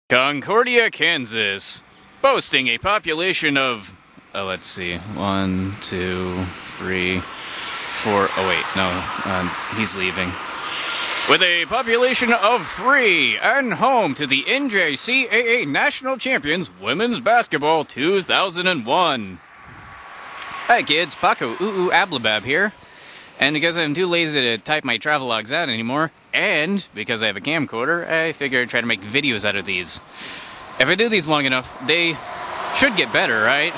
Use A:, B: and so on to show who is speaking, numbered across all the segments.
A: Concordia, Kansas, boasting a population of, let's see, 1, 2, 3, 4, oh wait, no, he's leaving. With a population of 3 and home to the NJCAA National Champions Women's Basketball 2001. Hi kids, Paco Ablabab here. And because I'm too lazy to type my travelogues out anymore, and because I have a camcorder, I figured I'd try to make videos out of these. If I do these long enough, they should get better, right?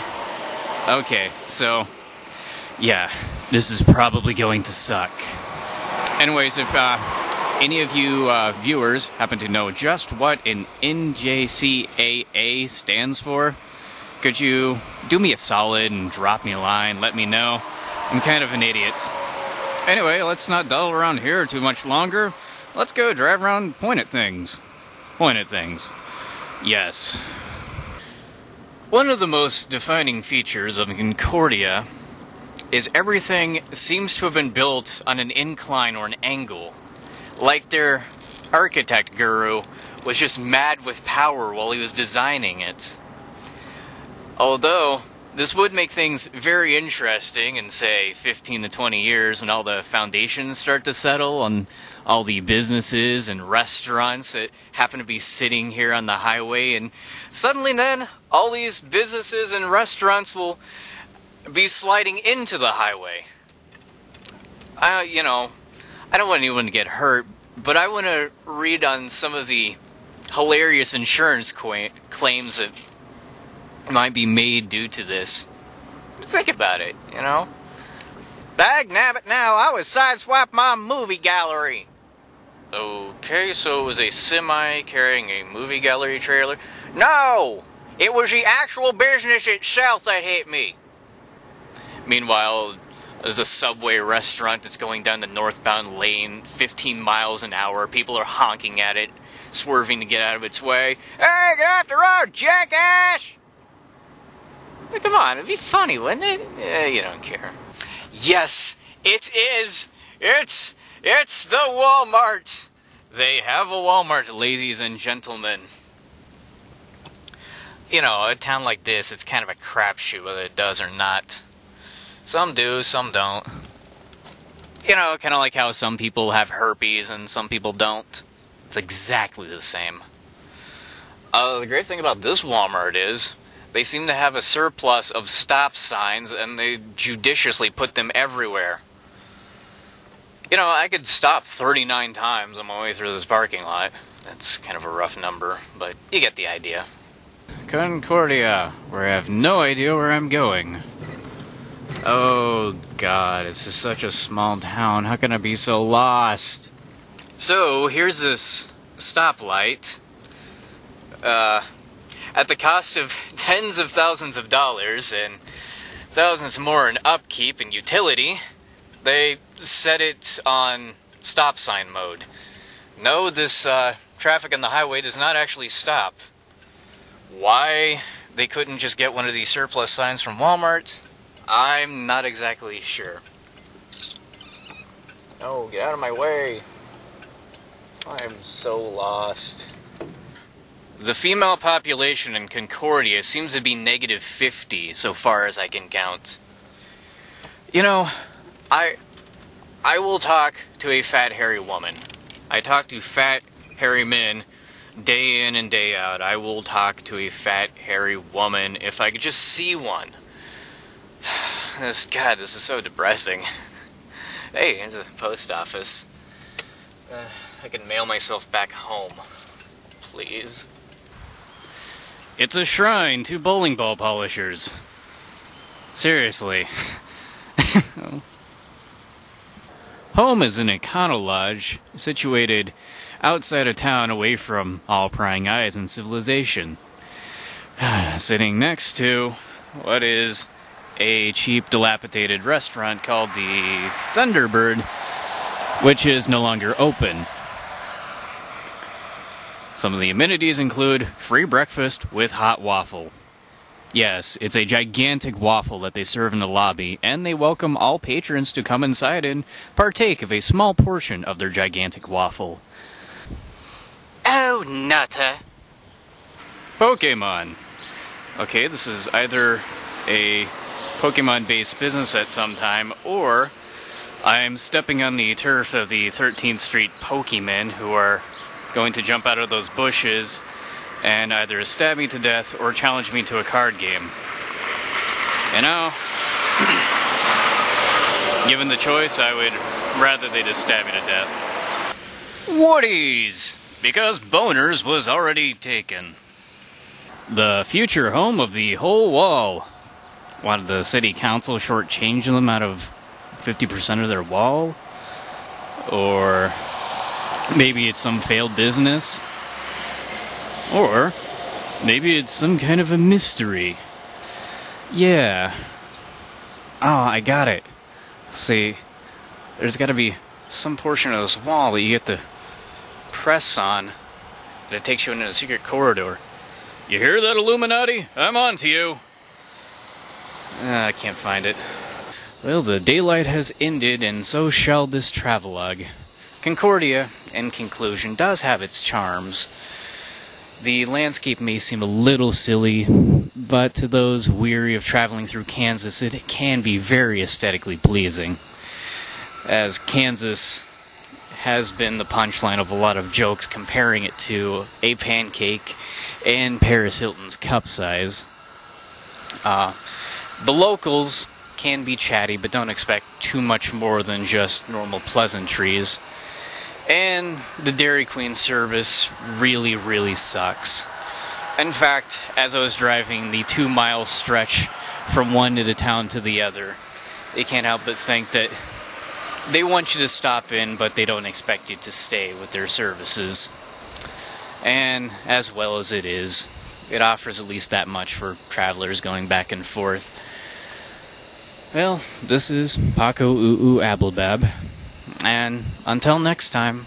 A: Okay, so, yeah, this is probably going to suck. Anyways, if any of you viewers happen to know just what an NJCAA stands for, could you do me a solid and drop me a line, let me know? I'm kind of an idiot. Anyway, let's not dawdle around here too much longer. Let's go drive around, point at things. Point at things. Yes. One of the most defining features of Concordia is everything seems to have been built on an incline or an angle. Like their architect guru was just mad with power while he was designing it. Although, this would make things very interesting in, say, 15 to 20 years when all the foundations start to settle on all the businesses and restaurants that happen to be sitting here on the highway, and suddenly then, all these businesses and restaurants will be sliding into the highway. I don't want anyone to get hurt, but I want to read on some of the hilarious insurance claims that might be made due to this. Think about it, you know? Dag nabbit now, I was sideswiped my movie gallery. Okay, so it was a semi carrying a movie gallery trailer? No! It was the actual business itself that hit me. Meanwhile, there's a Subway restaurant that's going down the northbound lane, 15 miles an hour. People are honking at it, swerving to get out of its way. Hey, get off the road, jackass! Come on, it'd be funny, wouldn't it? You don't care. Yes, it is. It's the Walmart. They have a Walmart, ladies and gentlemen. You know, a town like this, it's kind of a crapshoot whether it does or not. Some do, some don't. You know, kind of like how some people have herpes and some people don't. It's exactly the same. The great thing about this Walmart is they seem to have a surplus of stop signs, and they judiciously put them everywhere. You know, I could stop 39 times on my way through this parking lot. That's kind of a rough number, but you get the idea. Concordia, where I have no idea where I'm going. Oh god, it's just such a small town. How can I be so lost? So, here's this stoplight. At the cost of tens of thousands of dollars and thousands more in upkeep and utility, they set it on stop sign mode. No, this traffic on the highway does not actually stop. Why they couldn't just get one of these surplus signs from Walmart, I'm not exactly sure. Oh, get out of my way. I'm so lost. The female population in Concordia seems to be negative 50 so far as I can count. You know, I will talk to a fat, hairy woman. I talk to fat, hairy men day in and day out. I will talk to a fat, hairy woman if I could just see one. God, this is so depressing. Hey, there's a post office. I can mail myself back home. Please. It's a shrine to bowling ball polishers. Seriously. Home is an econo lodge situated outside of town away from all prying eyes and civilization. Sitting next to what is a cheap, dilapidated restaurant called the Thunderbird, which is no longer open. Some of the amenities include free breakfast with hot waffle. Yes, it's a gigantic waffle that they serve in the lobby, and they welcome all patrons to come inside and partake of a small portion of their gigantic waffle.
B: Oh, nutter.
A: Pokemon. Okay, this is either a Pokemon-based business at some time, or I'm stepping on the turf of the 13th Street Pokemen who are going to jump out of those bushes and either stab me to death or challenge me to a card game. You know, given the choice, I would rather they just stab me to death. Woodies! Because Boners was already taken. The future home of the whole wall. Wanted the city council shortchange them out of 50% of their wall? Or maybe it's some failed business? Or maybe it's some kind of a mystery. Yeah. Oh, I got it. See, there's got to be some portion of this wall that you get to press on, and it takes you into a secret corridor. You hear that, Illuminati? I'm on to you. I can't find it. Well, the daylight has ended, and so shall this travelogue. Concordia, in conclusion, does have its charms. The landscape may seem a little silly, but to those weary of traveling through Kansas, it can be very aesthetically pleasing. As Kansas has been the punchline of a lot of jokes comparing it to a pancake and Paris Hilton's cup size. The locals can be chatty, but don't expect too much more than just normal pleasantries. And the Dairy Queen service really, really sucks. In fact, as I was driving the 2-mile stretch from one end of town to the other, you can't help but think that they want you to stop in, but they don't expect you to stay with their services. And as well as it is, it offers at least that much for travelers going back and forth. Well, this is Paco Applebab, and until next time.